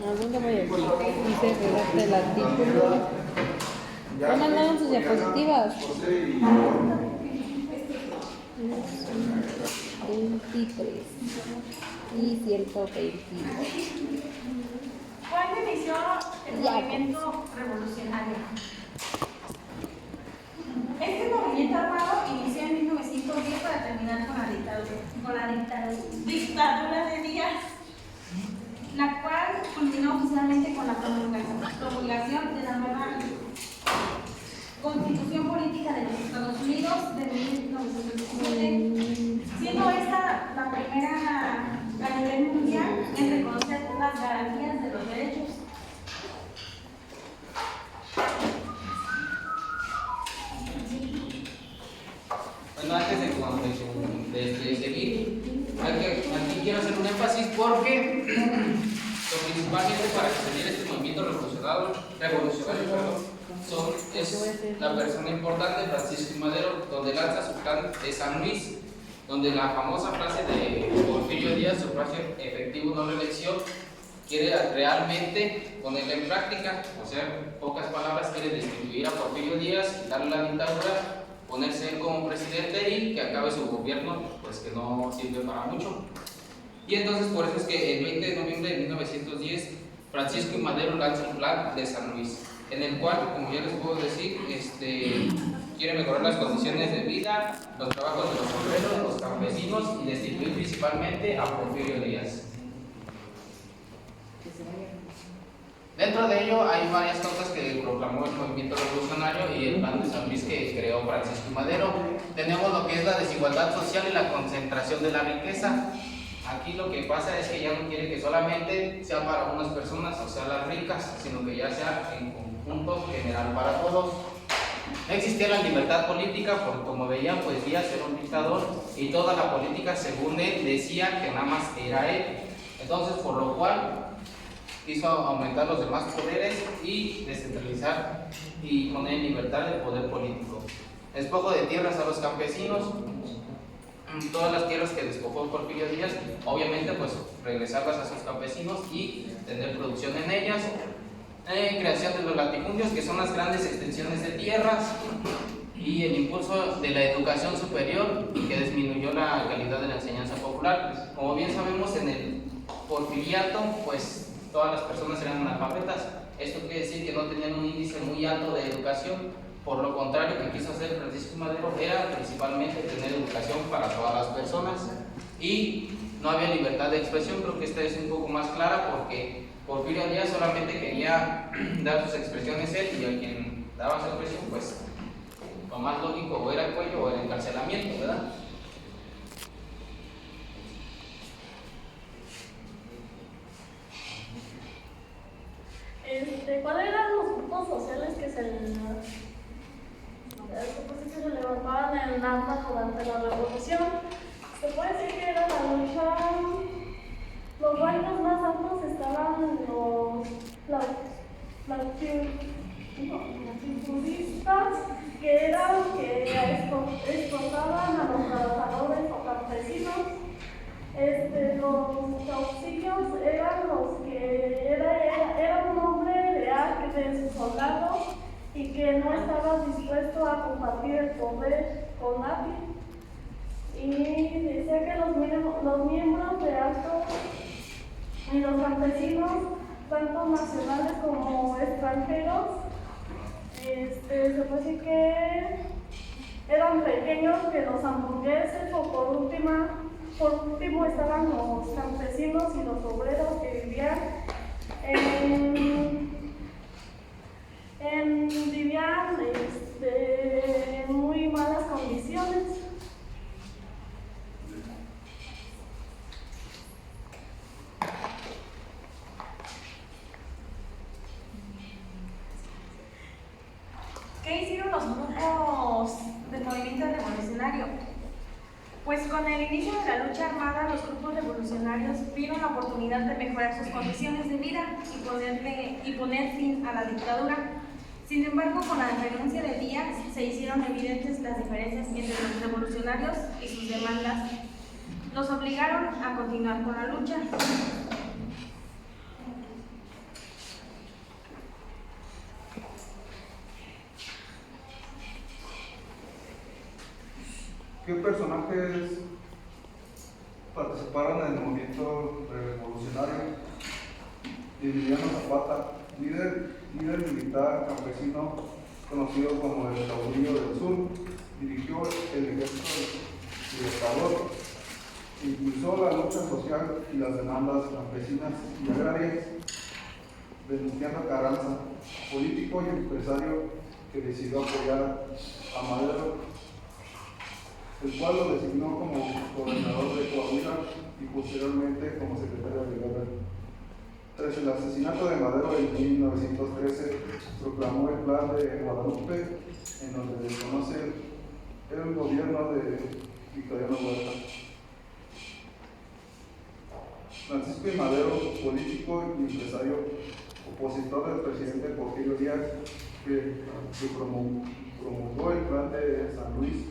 Apúntame aquí. Dice redacta el artículo. ¿No mandaron sus diapositivas? 23 y 122. ¿Cuándo inició el movimiento revolucionario? Este movimiento armado inició en 1910 para terminar con la dictadura de Díaz, la cual culminó oficialmente con la promulgación de la nueva Constitución Política de los Estados Unidos de 1917, siendo esta la primera a nivel mundial en reconocer las garantías de los derechos. Bueno, antes de seguir, aquí quiero hacer un énfasis porque principalmente para extender este movimiento revolucionario, es la persona importante, Francisco I. Madero, donde lanza su plan de San Luis, donde la famosa frase de Porfirio Díaz, sufragio efectivo, no reelección, quiere realmente ponerla en práctica, o sea, en pocas palabras, quiere destituir a Porfirio Díaz, quitarle la dictadura, ponerse él como presidente y que acabe su gobierno, pues que no sirve para mucho. Y entonces por eso es que el 20 de noviembre de 1910 Francisco I. Madero lanza un plan de San Luis, en el cual, como ya les puedo decir, quiere mejorar las condiciones de vida, los trabajos de los obreros, los campesinos y destituir principalmente a Porfirio Díaz. Dentro de ello hay varias cosas que proclamó el movimiento revolucionario y el plan de San Luis que creó Francisco I. Madero. Tenemos lo que es la desigualdad social y la concentración de la riqueza. Aquí lo que pasa es que ya no quiere que solamente sea para unas personas, o sea las ricas, sino que ya sea en conjunto general para todos. No existía la libertad política porque, como veían, pues Díaz era un dictador y toda la política, según él, decía que nada más era él. Entonces, por lo cual quiso aumentar los demás poderes y descentralizar y poner en libertad el poder político. Despojo de tierras a los campesinos, todas las tierras que despojó Porfirio Díaz, obviamente pues regresarlas a sus campesinos y tener producción en ellas. Creación de los latifundios, que son las grandes extensiones de tierras, y el impulso de la educación superior, que disminuyó la calidad de la enseñanza popular. Como bien sabemos, en el porfiriato pues todas las personas eran analfabetas. Esto quiere decir que no tenían un índice muy alto de educación. Por lo contrario, que quiso hacer Francisco Madero era principalmente tener educación para todas las personas y no había libertad de expresión. Creo que esta es un poco más clara porque Porfirio Díaz solamente quería dar sus expresiones él, y a quien daba su expresión pues lo más lógico o era el cuello o el encarcelamiento, ¿verdad? ¿Cuáles eran los grupos sociales que se levantaban en armas durante la revolución? Se puede decir que era la lucha. Los rangos más altos estaban las latifundistas, que eran que explotaban a los trabajadores o campesinos. Los auxilios eran los que era un hombre leal de sus soldados y que no estaba dispuesto a compartir el poder con nadie. Y decía que los miembros de alto y los campesinos, tanto nacionales como extranjeros, se puede decir que eran pequeños que los hamburgueses, o por último estaban los campesinos y los obreros que vivían en muy malas condiciones. ¿Qué hicieron los grupos del movimiento revolucionario? Pues con el inicio de la lucha armada, los grupos revolucionarios vieron la oportunidad de mejorar sus condiciones de vida y poner fin a la dictadura. Sin embargo, con la renuncia de Díaz se hicieron evidentes las diferencias entre los revolucionarios y sus demandas. Los obligaron a continuar con la lucha. ¿Qué personajes participaron en el movimiento revolucionario? Emiliano Zapata, líder militar campesino conocido como el Caudillo del Sur, dirigió el ejército libertador, impulsó la lucha social y las demandas campesinas y agrarias. Venustiano Carranza, político y empresario que decidió apoyar a Madero, el cual lo designó como gobernador de Coahuila y posteriormente como secretario de guerra. Tras el asesinato de Madero en 1913, proclamó el Plan de Guadalupe, en donde desconoce el gobierno de Victoriano Huerta. Francisco I. Madero, político y empresario, opositor del presidente Porfirio Díaz, que promulgó el Plan de San Luis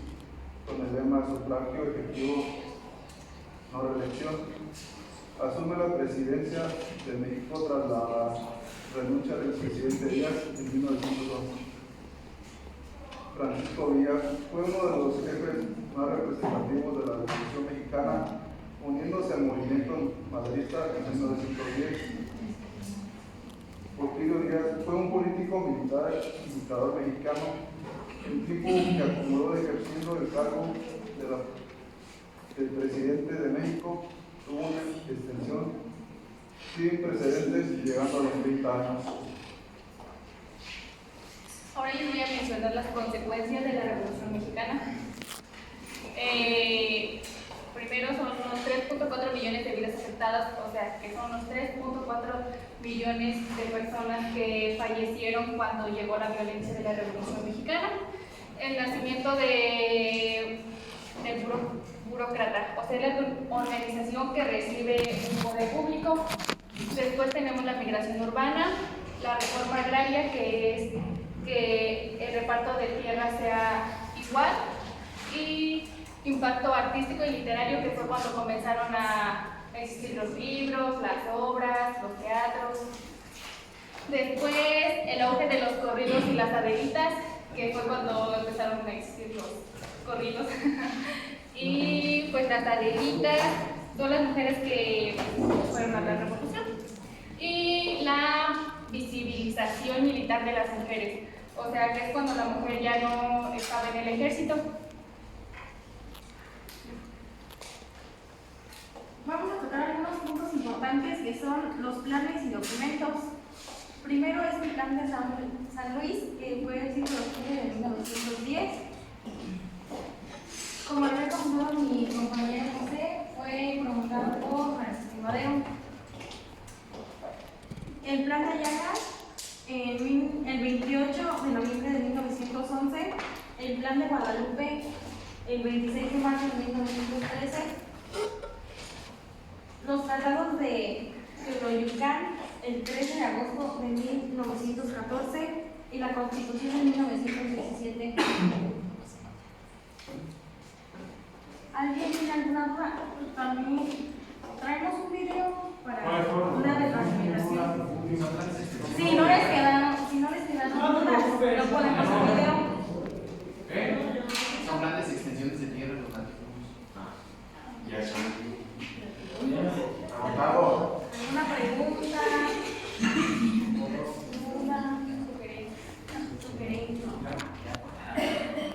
con el lema sufragio efectivo, no reelección. Asume la presidencia de México tras la renuncia del presidente Díaz en 1911. Francisco Villa fue uno de los jefes más representativos de la Revolución Mexicana, uniéndose al movimiento maderista en 1910. Porfirio Díaz fue un político militar y dictador mexicano, un tipo que acumuló ejerciendo el cargo del presidente de México. Tuvo una extensión sin precedentes, llegando a los 30 años. Ahora les voy a mencionar las consecuencias de la Revolución Mexicana. Primero son unos 3.4 millones de vidas afectadas, o sea, que son unos 3.4 millones de personas que fallecieron cuando llegó la violencia de la Revolución Mexicana. El nacimiento del burócrata, o sea, la organización que recibe un poder público. Después tenemos la migración urbana, la reforma agraria, que es que el reparto de tierra sea igual, y impacto artístico y literario, que fue cuando comenzaron a existir los libros, las obras, los teatros. Después el auge de los corridos y las adelitas, que fue cuando empezaron a existir los corridos. Y pues las adelitas son las mujeres que fueron a la revolución. Y la visibilización militar de las mujeres, o sea, que es cuando la mujer ya no estaba en el ejército. Vamos a tocar algunos puntos importantes que son los planes y documentos. Primero es el plan de San Luis, que fue el 5 de octubre de 1910. Como había comentado mi compañero José, fue promulgado por Francisco I. Madero. El plan de Ayala, el 28 de noviembre de 1911. El plan de Guadalupe, el 26 de marzo de 1913. Los tratados de Teoloyucán, el 13 de agosto de 1914, y la Constitución de 1917. ¿Alguien tiene alguna duda? También traemos un video para una de las